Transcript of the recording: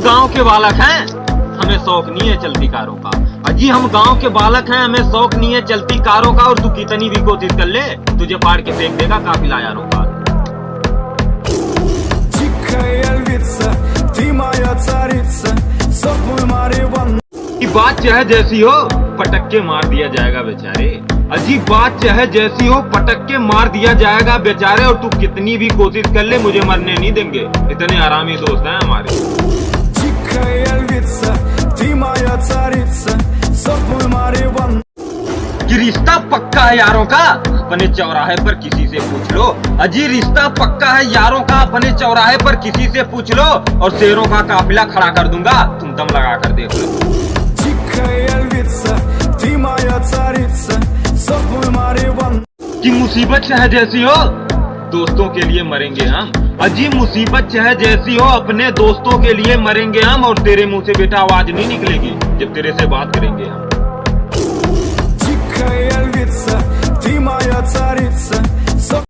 गांव के बालक हैं, हमें शौक नहीं है चलती कारों का। अजी हम गांव के बालक हैं, हमें शौक नहीं है चलती कारों का। और तू कितनी भी कोशिश कर ले, तुझे फाड़ के फेंक देगा काफिला यारों का। ये बात चाहे जैसी हो, पटक के मार दिया जाएगा बेचारे। अजीब बात चाहे जैसी हो, पटक के मार दिया जाएगा बेचारे। और तू कितनी भी कोशिश कर ले, मुझे मरने नहीं देंगे, इतने आरामी दोस्त हैं हमारे। कि रिश्ता पक्का है यारों का, अपने चौराहे पर किसी से पूछ लो। अजी रिश्ता पक्का है यारों का, अपने चौराहे पर किसी से पूछ लो। और शेरों का काफिला खड़ा कर दूंगा, तुम दम लगा कर देख लो। कि मुसीबत चाहे जैसी हो, दोस्तों के लिए मरेंगे हम। अजी मुसीबत चाहे जैसी हो, अपने दोस्तों के लिए मरेंगे हम। और तेरे मुंह से बेटा आवाज नहीं निकलेगी जब तेरे से बात करेंगे हम।